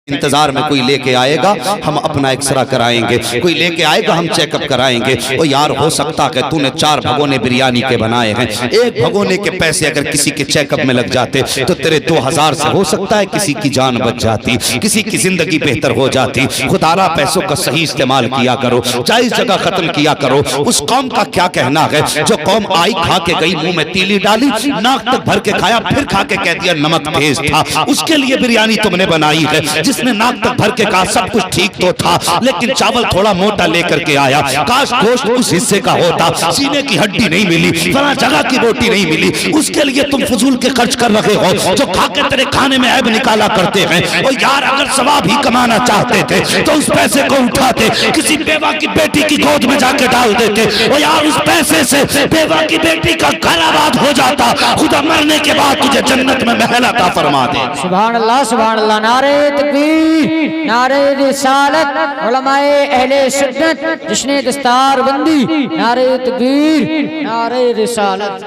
انتظار میں کوئی لے کے آئے گا ہم اپنا ایکسرا کرائیں گے، کوئی لے کے آئے گا ہم چیک اپ کرائیں گے۔ او یار ہو سکتا کہ تو نے 4 بھگونے بریانی کے بنائے ہیں، 1 بھگونے کے پیسے اگر کسی کے چیک اپ میں لگ جاتے تو تیرے 2000 سے ہو سکتا ہے کسی کی جان بچ جاتی، کسی کی زندگی بہتر ہو جاتی۔ خدا را پیسوں کا صحیح استعمال کیا کرو، جائز جگہ ختم کیا کرو۔ اس قوم کا کیا کہنا ہے جو قوم آئی کھا کے گئی، منہ میں تیلی ڈالی، ناک تک بھر کے کھایا، پھر کھا کے کہہ دیا نمک تیز تھا۔ اس کے لیے بریانی تم نے بنائی ہے جس نے ناک تک بھر کے کہا سب کچھ ٹھیک تو تھا لیکن چاول تھوڑا موٹا لے کر کے آیا، کاش گوشت اس حصے کا ہوتا، سینے کی ہڈی نہیں ملی، فلاں جگہ کی روٹی نہیں ملی۔ اس کے لیے تم فضول کے خرچ کر رہے ہو جو کھا کے تیرے کھانے میں عیب نکالا کرتے ہیں۔ اور یار اگر ثواب ہی کمانا چاہتے تھے تو اس پیسے کو اٹھاتے کسی بیوہ کی بیٹی کی گود میں جا کے ڈال دیتے، اور یار اس پیسے سے بیوہ کی بیٹی کا گھر آباد ہو جاتا، خدا مرنے کے بعد تجھے جنت میں محل عطا فرما دے۔ سبحان اللہ سبحان اللہ، نعرہ تکبیر، نعرہ رسالت، علماء اہل سنت، جشن دستار بندی، نعرہ تکبیر، نعرہ رسالت۔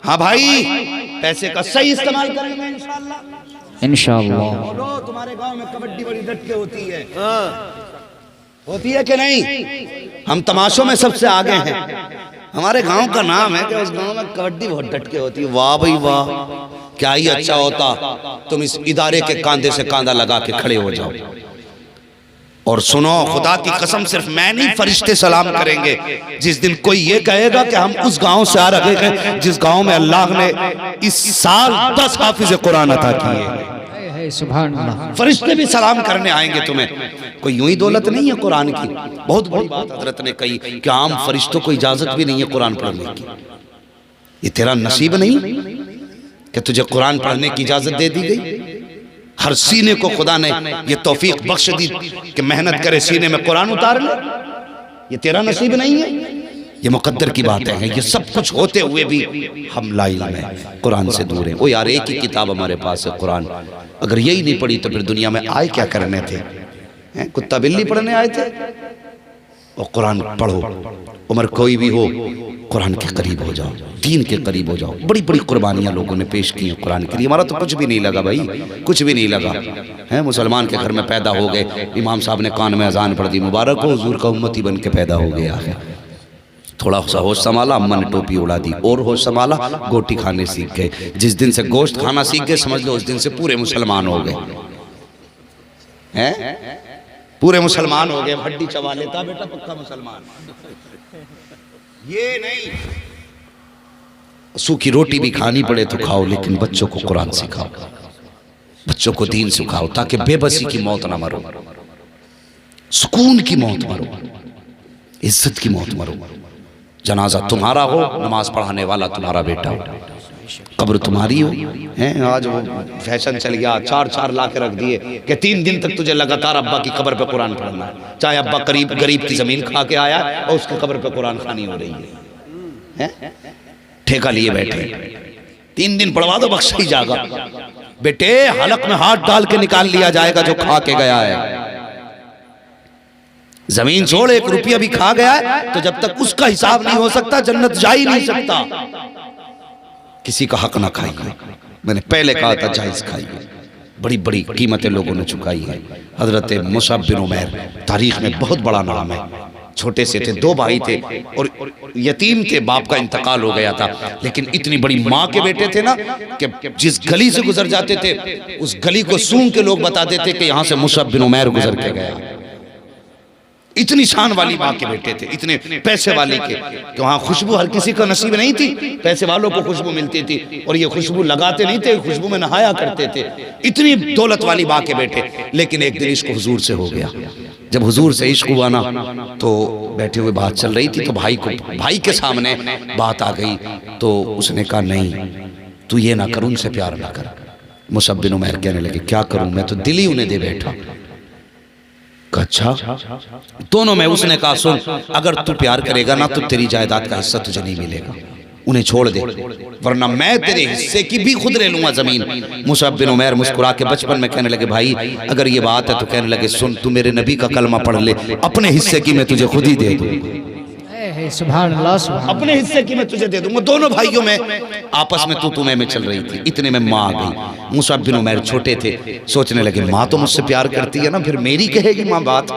ہاں بھائی پیسے کا صحیح استعمال کریں گے انشاءاللہ۔ انشاءاللہ بولو تمہارے گاؤں میں کبڈی بڑی ڈٹ کے ہوتی ہے، ہوتی ہے کہ نہیں؟ ہم تماشوں میں سب سے آگے ہیں، ہمارے گاؤں کا نام ہے کہ اس گاؤں میں کبڈی بہت ڈٹ کے ہوتی ہے۔ واہ بھائی واہ، کیا ہی اچھا ہوتا تم اس ادارے کے کاندھے سے کاندھا لگا کے کھڑے ہو جاؤ۔ اور سنو خدا کی قسم صرف میں نہیں فرشتے سلام کریں گے جس دن کوئی یہ کہے گا کہ ہم اس گاؤں سے آ رہے ہیں جس گاؤں میں اللہ نے اس سال 10 حافظ قرآن عطا کیے ہیں۔ سبحان اللہ، فرشتے بھی سلام کرنے آئیں گے تمہیں۔ کوئی یوں ہی دولت نہیں ہے قرآن کی، بہت بڑی بات حضرت نے کہی کہ عام فرشتوں کو اجازت بھی نہیں ہے قرآن پڑھنے کی۔ یہ تیرا نصیب نہیں کہ تجھے قرآن پڑھنے کی اجازت دے دی گئی؟ ہر سینے کو خدا نے یہ توفیق بخش دی کہ محنت کرے سینے میں قرآن اتار لے۔ یہ تیرا نصیب نہیں ہے، یہ مقدر کی باتیں ہیں۔ یہ سب کچھ ہوتے ہوئے بھی ہم لا علم ہیں، قرآن سے دور ہیں۔ وہ یار ایک ہی کتاب ہمارے پاس ہے قرآن، اگر یہی نہیں پڑھی تو پھر دنیا میں آئے کیا کرنے تھے؟ کتا بلی پڑھنے آئے تھے؟ اور قرآن پڑھو، عمر کوئی بھی ہو قرآن کے قریب ہو جاؤ، دین کے قریب ہو جاؤ۔ بڑی بڑی قربانیاں لوگوں نے پیش کی ہیں قرآن کے لیے، ہمارا تو کچھ بھی نہیں لگا بھائی، کچھ بھی نہیں لگا۔ مسلمان کے گھر میں پیدا ہو گئے، امام صاحب نے کان میں اذان پڑھ دی، مبارک ہو حضور کا امتی بن کے پیدا ہو گیا ہے۔ تھوڑا سا ہوش سنبھالا، اماں نے ٹوپی اڑا دی، اور ہوش سنبھالا گوٹی کھانے سیکھ گئے۔ جس دن سے گوشت کھانا سیکھ گئے سمجھ لو اس دن سے پورے مسلمان ہو گئے، پورے مسلمان ہو گئے۔ ہڈی چبا لیتا بیٹا پکا مسلمان، یہ نہیں۔ سوکھی روٹی بھی کھانی پڑے تو کھاؤ لیکن بچوں کو قرآن سکھاؤ، بچوں کو دین سکھاؤ تاکہ بے بسی کی موت نہ مرو، سکون کی موت مرو، عزت کی موت مرو۔ جنازہ تمہارا ہو، نماز پڑھانے والا تمہارا بیٹا ہو، قبر تمہاری ہو۔ آج وہ فیشن چل گیا، 4 لا کے رکھ دیے کہ 3 دن تک تجھے لگاتار ابا کی قبر پہ قرآن پڑھنا ہے، چاہے ابا غریب کی زمین کھا کے آیا اور اس کی قبر پہ قرآن خوانی ہو رہی ہے۔ ٹھیکہ لیے بیٹھے 3 دن پڑھوا دو بخش ہی جاگا۔ بیٹے حلق میں ہاتھ ڈال کے نکال لیا جائے گا جو کھا کے گیا ہے۔ زمین چھوڑ 1 روپیہ بھی کھا گیا ہے تو جب تک اس کا حساب نہیں ہو سکتا جنت جا ہی نہیں سکتا۔ کسی کا حق نہ کھائیے، میں نے پہلے کہا تھا جائز کھائیے۔ بڑی بڑی قیمتیں لوگوں نے چکائی ہیں۔ حضرت مصعب بن عمیر تاریخ میں بہت بڑا نام ہے، چھوٹے سے تھے، 2 بھائی تھے اور یتیم تھے، باپ کا انتقال ہو گیا تھا، لیکن اتنی بڑی ماں کے بیٹے تھے نا کہ جس گلی سے گزر جاتے تھے اس گلی کو سونگ کے لوگ بتاتے تھے کہ یہاں سے مصعب بن عمیر گزر کے گیا۔ اتنی شان والی ماں کے بیٹے تھے، اتنے پیسے والے کے کہ وہاں خوشبو ہر کسی کا نصیب نہیں تھی، پیسے والوں کو خوشبو ملتی تھی اور یہ خوشبو لگاتے نہیں تھے، خوشبو میں نہایا کرتے تھے۔ اتنی دولت والی ماں کے بیٹے، لیکن ایک دن عشق حضور سے ہو گیا۔ جب حضور سے عشق ہوا نا تو بیٹھے ہوئے بات چل رہی تھی تو بھائی کے سامنے بات آ گئی تو اس نے کہا نہیں تو یہ نہ کر، ان سے پیار نہ کر۔ مصعب بن عمیر کہنے لگے کیا کروں، میں تو دل ہی انہیں دے بیٹھا۔ اچھا دونوں میں اس نے کہا سن اگر تو پیار کرے گا نا تو تیری جائیداد کا حصہ تجھے نہیں ملے گا، انہیں چھوڑ دے ورنہ میں تیرے حصے کی بھی خود لے لوں گا زمین۔ مصعب بن عمیر مسکرا کے بچپن میں کہنے لگے بھائی اگر یہ بات ہے تو کہنے لگے سن تو میرے نبی کا کلمہ پڑھ لے، اپنے حصے کی میں تجھے خود ہی دے دوں۔ سبحان اللہ سبحان اپنے حصے کی میں تجھے دے دوں گا. دونوں بھائیوں میں آپس میں تو میں چل رہی تھی. اتنے میں ماں آ گئی. مصعب بن عمیر چھوٹے تھے, سوچنے لگے ماں تو مجھ سے پیار کرتی ہے نا, پھر میری کہے گی ماں بات.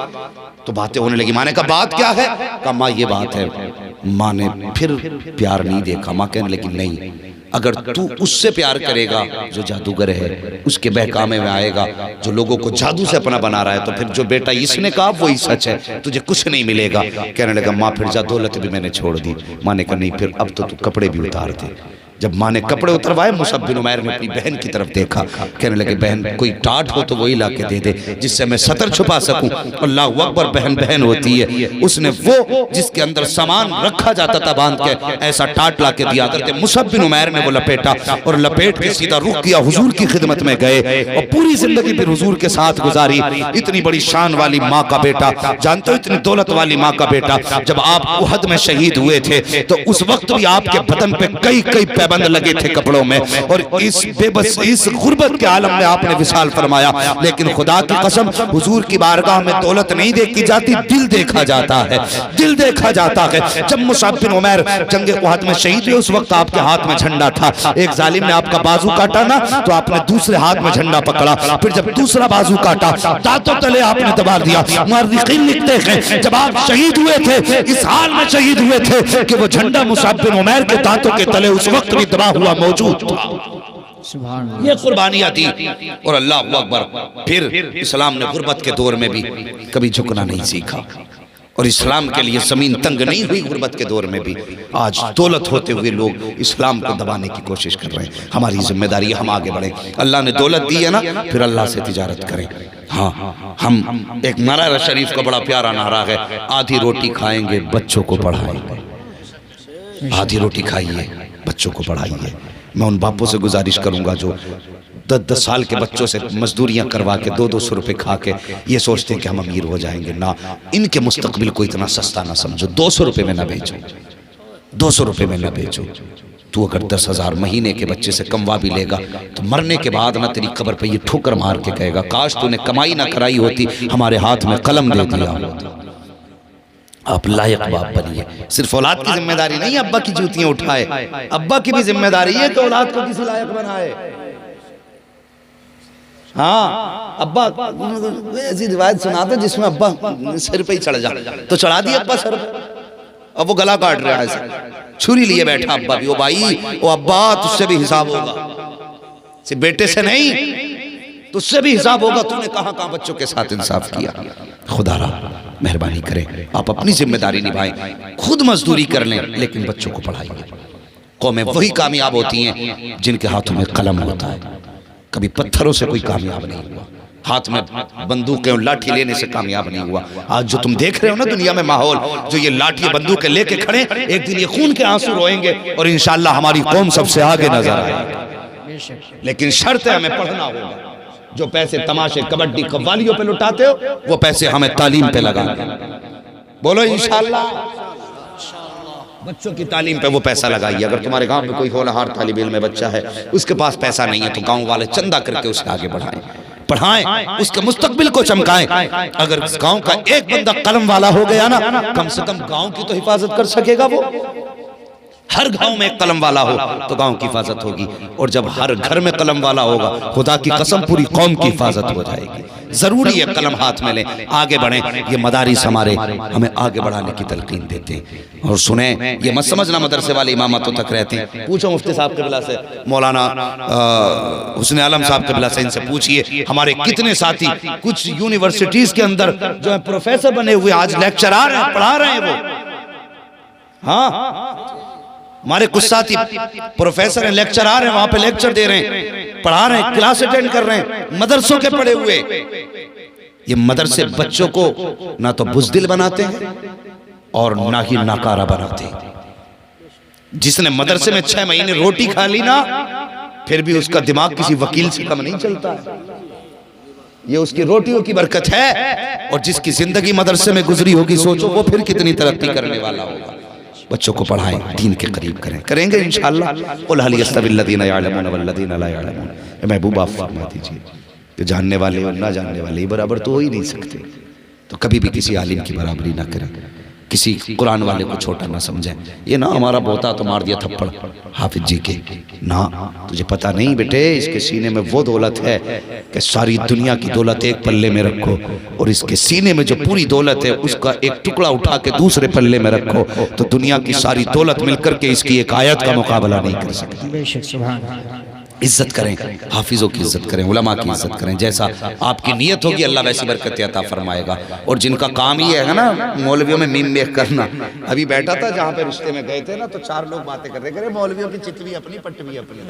تو باتیں ہونے لگی. ماں نے کہا بات کیا ہے؟ کہا ماں یہ بات ہے. ماں نے پھر پیار نہیں دیکھا. ماں کہنے لگی نہیں, اگر تو اس سے پیار کرے گا جو جادوگر ہے, اس کے بہکامے میں آئے گا, جو لوگوں کو جادو سے اپنا بنا رہا ہے, تو پھر جو بیٹا اس نے کہا وہی سچ ہے, تجھے کچھ نہیں ملے گا. کہنے لگا ماں پھر جا, دولت بھی میں نے چھوڑ دی. ماں نے کہا نہیں, پھر اب تو کپڑے بھی اتار دے. جب ماں نے کپڑے اتروائے, مصعب بن عمیر نے اپنی بہن کی طرف دیکھا. کہنے لگے بہن کوئی ٹاٹ ہو تو وہی لا کے دے دے جس سے میں سطر چھپا سکوں. اللہ اکبر, بہن بہن ہوتی ہے. اس نے وہ جس کے اندر سامان رکھا جاتا تھا باندھ کے, ایسا ٹاٹ لا کے دیا. حضرت مصعب بن عمیر نے وہ لپیٹا اور لپیٹ کے سیدھا رخ کیا, حضور کی خدمت میں گئے اور پوری زندگی پھر حضور کے ساتھ گزاری. اتنی بڑی شان والی ماں کا بیٹا, جانتے ہو اتنی دولت والی ماں کا بیٹا, جب آپ احد میں شہید ہوئے تھے تو اس وقت بھی آپ کے بدن پہ کئی بند لگے تھے کپڑوں میں, اور اس بے بس اس غربت کے عالم میں آپ نے وصال فرمایا. لیکن خدا کی قسم, حضور کی بارگاہ میں دولت نہیں دیکھی جاتی, دل دیکھا جاتا ہے, دل دیکھا جاتا ہے. جب مصعب بن عمیر جنگ احد میں شہید ہوئے, اس وقت آپ کے ہاتھ میں جھنڈا تھا. ایک ظالم نے آپ کا بازو کاٹا نا, تو آپ نے دوسرے ہاتھ میں جھنڈا پکڑا. پھر جب دوسرا بازو کاٹا, دانتوں تلے آپ نے دبا دیا. مورخین لکھتے ہیں جب آپ شہید ہوئے تھے, اس حال میں شہید ہوئے تھے کہ وہ جھنڈا مصعب بن عمیر کے دانتوں کے تلے اس وقت بھی دبا ہوا موجود تھا. یہ قربانیاں تھی. اور اللہ اکبر, پھر اسلام نے غربت کے دور میں بھی کبھی جھکنا نہیں سیکھا, اور اسلام کے لیے زمین تنگ نہیں ہوئی غربت کے دور میں بھی. آج دولت ہوتے ہوئے لوگ اسلام کو دبانے کی کوشش کر رہے ہیں. ہماری ذمہ داری ہے ہم آگے بڑھیں. اللہ نے دولت دی ہے نا, پھر اللہ سے تجارت کریں. ہاں, ہم ایک نعرہ شریف کا بڑا پیارا نعرہ ہے, آدھی روٹی کھائیں گے بچوں کو پڑھائیں گے. آدھی روٹی کھائیے بچوں کو پڑھائیے. میں ان باپوں سے گزارش کروں گا جو 10 سال کے بچوں سے مزدوریاں کروا کے 200 روپے کھا کے یہ سوچتے ہیں کہ ہم امیر ہو جائیں گے. نہ, ان کے مستقبل کو اتنا سستا نہ سمجھو. 200 روپے میں نہ بیچو, 200 روپے میں نہ بیچو. تو اگر 10,000 مہینے کے بچے سے کموا بھی لے گا تو مرنے کے بعد نہ تیری قبر پہ یہ ٹھوکر مار کے کہے گا کاش تو نے کمائی نہ کرائی ہوتی, ہمارے ہاتھ میں قلم دے دیا ہوتا. آپ لائق باپ بنیے. صرف اولاد کی ذمہ داری نہیں ابا کی جوتیاں اٹھائے, ابا کی بھی ذمہ داری ہے کہ اولاد کو کسی لائق بنائے. ہاں, ابا ایسی روایت سناتے جس میں ابا سر پہ ہی چڑھ جا, تو چڑھا دی ابا سر پہ, اب وہ گلا کاٹ رہا ہے, چھری لیے بیٹھا ابا بھی. او بھائی, او ابا, تجھ سے بھی حساب ہوگا, صرف بیٹے سے نہیں, تجھ سے بھی حساب ہوگا. تو نے کہاں بچوں کے ساتھ انصاف کیا. خدا را مہربانی کریں, آپ اپنی ذمہ داری نبھائیں, خود مزدوری کر لیں لیکن بچوں کو پڑھائیں. قومیں وہی کامیاب ہوتی ہیں جن کے ہاتھوں میں قلم ہوتا ہے. کبھی پتھروں سے کوئی کامیاب نہیں ہوا, ہاتھ میں بندوقیں اور لاٹھی لینے سے کامیاب نہیں ہوا. آج جو تم دیکھ رہے ہو نا دنیا میں ماحول, جو یہ لاٹھی بندوقیں لے کے کھڑے, ایک دن یہ خون کے آنسو روئیں گے اور انشاءاللہ ہماری قوم سب سے آگے نظر آئے گی. لیکن شرط ہے ہمیں پڑھنا ہوگا. جو پیسے تماشے کبڈی قوالیوں پہ لٹاتے ہو, وہ پیسے ہمیں تعلیم پہ لگانا. بولو انشاءاللہ. بچوں کی تعلیم پہ وہ پیسہ لگائیے. اگر تمہارے گاؤں میں کوئی ہونہار طالب علم بچہ ہے, اس کے پاس پیسہ نہیں ہے, تو گاؤں والے چندہ کر کے اسے آگے بڑھائیں, پڑھائیں, اس کے مستقبل کو چمکائیں. اگر اس گاؤں کا ایک بندہ قلم والا ہو گیا نا, کم سے کم گاؤں کی تو حفاظت کر سکے گا. وہ ہر گاؤں میں ایک قلم والا ہو تو گاؤں کی حفاظت ہوگی, اور جب ہر گھر میں قلم والا ہوگا, خدا کی قسم پوری قوم کی حفاظت ہو جائے گی. ضروری ہے قلم ہاتھ میں لیں, آگے بڑھیں. یہ مدارس ہمارے ہمیں آگے بڑھانے کی تلقین دیتے ہیں. اور سنیں, یہ مت سمجھنا مدرسے والے امامتوں تک رہتے ہیں. پوچھو مفتی صاحب قبلہ سے, مولانا حسن عالم صاحب قبلہ سے, ان سے پوچھئے ہمارے کتنے ساتھی کچھ یونیورسٹیز کے اندر جو ہیں پروفیسر بنے ہوئے, آج لیکچر آ رہے ہیں, پڑھا رہے ہیں. وہ ہاں, ہمارے کچھ ساتھی پروفیسر ہیں, لیکچر آ رہے ہیں, وہاں پہ لیکچر دے رہے ہیں, پڑھا رہے ہیں, کلاس اٹینڈ کر رہے ہیں, مدرسوں کے پڑھے ہوئے. یہ مدرسے بچوں کو نہ تو بزدل بناتے ہیں اور نہ ہی ناکارہ بناتے ہیں. جس نے مدرسے میں 6 مہینے روٹی کھا لی نا, پھر بھی اس کا دماغ کسی وکیل سے کم نہیں چلتا. یہ اس کی روٹیوں کی برکت ہے. اور جس کی زندگی مدرسے میں گزری ہوگی, سوچو وہ پھر کتنی ترقی کرنے والا ہوگا. بچوں کو پڑھائیں, دین کے قریب کریں گے انشاءاللہ. قُلْ هَلْ يَسْتَوِي الَّذِينَ يَعْلَمُونَ وَالَّذِينَ لَا يَعْلَمُونَ. اے محبوب آپ فرما دیجئے کہ جاننے والے اور نہ جاننے والے برابر تو ہو ہی نہیں سکتے, تو کبھی بھی کسی عالم کی برابری نہ کریں. کسی قرآن والے کو چھوٹا نہ سمجھیں. یہ نہ ہمارا بوتا تو مار دیا تھپڑ حافظ جی کے، نہ تجھے پتہ نہیں بیٹے اس کے سینے میں وہ دولت ہے کہ ساری دنیا کی دولت ایک پلے میں رکھو، اور اس کے سینے میں جو پوری دولت ہے اس کا ایک ٹکڑا اٹھا کے دوسرے پلے میں رکھو تو دنیا کی ساری دولت مل کر کے اس کی ایک آیت کا مقابلہ نہیں کر سکتی. بے شک سبحان اللہ. عزت کریں، حافظوں کی عزت کریں، علماء کی عزت کریں. جیسا آپ کی نیت ہوگی اللہ ویسی برکت عطا فرمائے گا. اور جن کا کام یہ ہے نا مولویوں میں میم بیک کرنا، ابھی بیٹھا تھا جہاں پہ رشتے میں گئے تھے نا تو 4 لوگ باتیں کر رہے کرے مولویوں کی چت بھی اپنی پٹ بھی اپنی.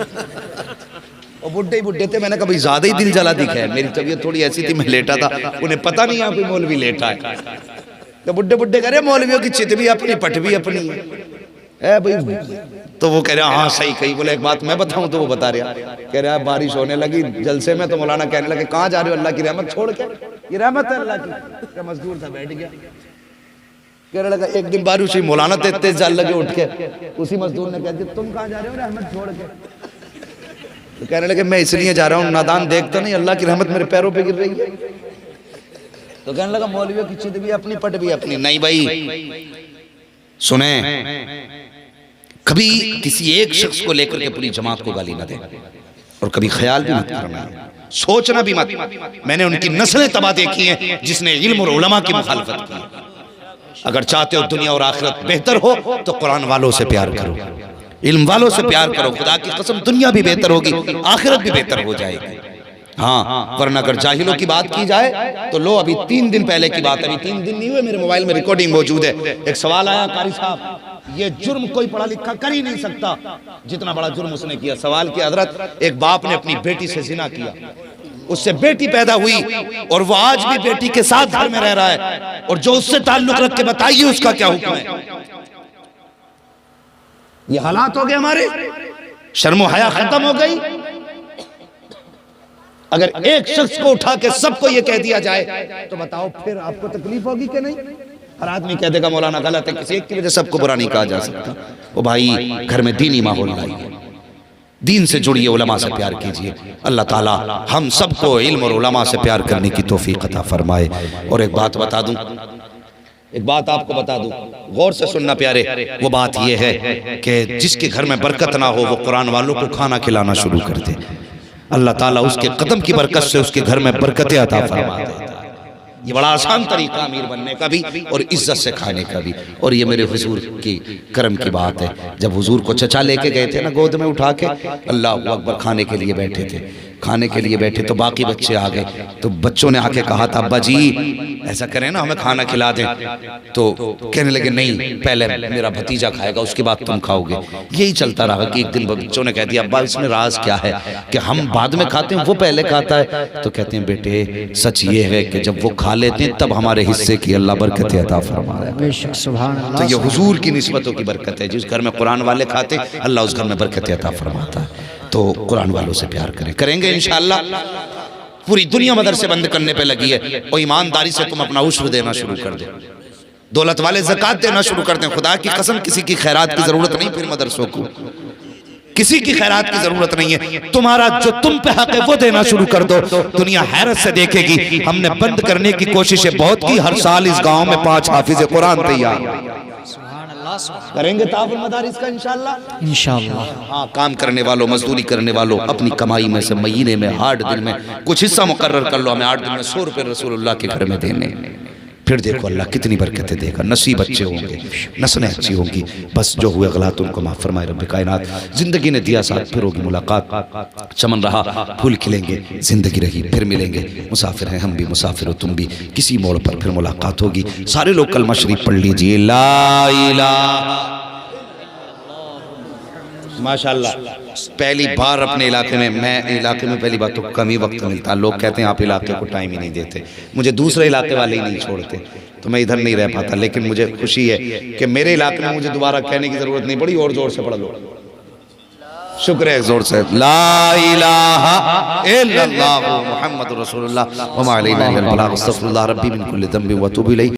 اور بڈھے ہی بڈھے تھے، میں نے کہا بھائی زیادہ ہی دل جلا دکھا ہے. میری طبیعت تھوڑی ایسی تھی، میں لیٹا تھا، انہیں پتہ نہیں یہاں کوئی مولوی لیٹا ہے. تو بڈھے بڈھے کہہ رہے مولویوں کی چت بھی اپنی پٹ بھی اپنی ہے بھائی. تو وہ کہہ رہا ہاں صحیح کہی. بولے ایک بات میں بتاؤں تو وہ بتا رہا، کہہ رہا بارش ہونے لگی جلسے میں تو مولانا کہنے لگے کہاں جا رہے ہو اللہ کی رحمت چھوڑ کے؟ یہ رحمت ہے اللہ کی. کہ مزدور تھا بیٹھ گیا. کہنے لگا ایک دن بارش ہوئی، مولانا تیز تیز جال لگے اٹھ کے. اسی مزدور نے کہہ دیا تم کہاں جا رہے ہو رحمت چھوڑ کے؟ تو کہنے لگے میں اس لیے جا رہا ہوں نادان دیکھتا نہیں اللہ کی رحمت میرے پیروں پہ گر رہی ہے. تو کہنے لگا مولویوں کی چت بھی اپنی پٹ بھی اپنی. نہیں بھائی سنیں، کبھی کسی ایک شخص کو لے کر کے پوری جماعت کو گالی نہ دیں، اور کبھی خیال بھی مت کرنا، سوچنا بھی مت. میں نے ان کی نسلیں تباہ دیکھی ہیں جس نے علم اور علماء کی مخالفت کی. اگر چاہتے ہو دنیا اور آخرت بہتر ہو تو قرآن والوں سے پیار کرو، علم والوں سے پیار کرو. خدا کی قسم دنیا بھی بہتر ہوگی، آخرت بھی بہتر ہو جائے گی. ہاں ورنہ اگر جاہلوں کی بات کی جائے تو لو ابھی 3 دن پہلے کی بات ہے، ابھی 3 دن نہیں ہوئے، میرے موبائل میں ریکارڈنگ موجود ہے. ایک سوال آیا قاری صاحب یہ جرم کوئی پڑھا لکھا کر ہی نہیں سکتا جتنا بڑا جرم اس نے کیا. سوال کیا حضرت ایک باپ نے اپنی بیٹی سے زنا کیا، اس سے بیٹی پیدا ہوئی اور وہ آج بھی بیٹی کے ساتھ گھر میں رہ رہا ہے، اور جو اس سے تعلق رکھ کے بتائیے اس کا کیا حکم ہے؟ یہ حالات ہو گئے ہمارے، شرم و حیا ختم ہو گئی. اگر ایک شخص کو اٹھا کے سب کو یہ کہہ دیا جائے تو بتاؤ پھر آپ کو تکلیف ہوگی کہ نہیں؟ ہر آدمی کہہ دے گا مولانا غلط ہے، کسی ایک کی وجہ سب کو برا نہیں کہا جا سکتا. وہ بھائی گھر میں دینی ماحول لائیے، دین سے جڑیے، علماء سے پیار کیجئے. اللہ تعالی ہم سب کو علم اور علماء سے پیار کرنے کی توفیق عطا فرمائے. اور ایک بات بتا دوں، ایک بات آپ کو بتا دوں، غور سے سننا پیارے. وہ بات یہ ہے کہ جس کے گھر میں برکت نہ ہو وہ قرآن والوں کو کھانا کھلانا شروع کر دے. اللہ تعالیٰ اس کے قدم کی برکت سے اس کے گھر میں برکتیں عطا فرما دیتا ہے. یہ بڑا آسان طریقہ امیر بننے کا بھی اور عزت سے کھانے کا بھی. اور یہ میرے حضور کی کرم کی بات ہے، جب حضور کو چچا لے کے گئے تھے نا گود میں اٹھا کے، اللہ اکبر، کھانے کے لیے بیٹھے تھے، کھانے کے لیے بیٹھے تو باقی بچے آ گئے. تو بچوں نے آ کے کہا تھا ابا جی ایسا کریں نا ہمیں کھانا کھلا دیں. تو کہنے لگے نہیں پہلے میرا بھتیجا کھائے گا اس کے بعد تم کھاؤ گے. یہی چلتا رہا کہ ایک دن بچوں نے کہہ دیا ابا اس میں راز کیا ہے کہ ہم بعد میں کھاتے ہیں وہ پہلے کھاتا ہے؟ تو کہتے ہیں بیٹے سچ یہ ہے کہ جب وہ کھا لیتے ہیں تب ہمارے حصے کی اللہ برکت عطا فرماتا ہے. تو یہ حضور کی نسبتوں کی برکت ہے. جس گھر میں قرآن والے کھاتے اللہ اس گھر میں برکت عطا فرماتا ہے. تو قرآن والوں سے پیار کریں، کریں گے انشاءاللہ. پوری دنیا مدرسے بند کرنے پہ لگی ہے، اور ایمانداری سے تم اپنا عشر دینا شروع کر دیں، دولت والے زکوٰۃ دینا شروع کر دیں. خدا کی قسم کسی کی خیرات کی ضرورت نہیں، پھر مدرسوں کو کسی کی خیرات کی ضرورت نہیں ہے. تمہارا جو تم پہ حق ہے وہ دینا شروع کر دو. دنیا حیرت سے دیکھے گی. ہم نے بند کرنے کی کوششیں بہت کی، ہر سال اس گاؤں میں 5 حافظ قرآن تیار کریں گے تعاون مدارس کا انشاءاللہ. ہاں کام کرنے والوں، مزدوری کرنے والوں، اپنی کمائی میں سے مہینے میں 8 دن میں کچھ حصہ مقرر کر لو. ہمیں 8 دن میں 100 روپے رسول اللہ کے گھر میں دینے. پھر دیکھو اللہ کتنی برکتیں دے گا. نصیب اچھے ہوں گے، نسلیں اچھی ہوں گی. بس جو ہوئے غلط ان کو معاف فرمائے رب کائنات. زندگی نے دیا ساتھ، پھر ہوگی ملاقات. چمن رہا پھول کھلیں گے، زندگی رہی پھر ملیں گے. مسافر ہیں ہم بھی، مسافر ہو تم بھی، کسی موڑ پر پھر ملاقات ہوگی. سارے لوگ کلمہ شریف پڑھ لیجئے، لا الہ. ماشاءاللہ پہلی بار اپنے علاقے میں پہلی بار تو کم ہی وقت ملتا. لوگ کہتے ہیں آپ علاقے کو ٹائم ہی نہیں دیتے، مجھے دوسرے علاقے والے ہی نہیں چھوڑتے تو میں ادھر نہیں رہ پاتا. لیکن مجھے خوشی ہے کہ میرے علاقے میں مجھے دوبارہ کہنے کی ضرورت نہیں پڑی. اور زور سے پڑھ لو، شکر ہے زور سے. لا الہ الا اللہ محمد رسول اللہ وما علینا الا البلاغ. استغفر اللہ ربی من کل ذنب واتوب الیہ.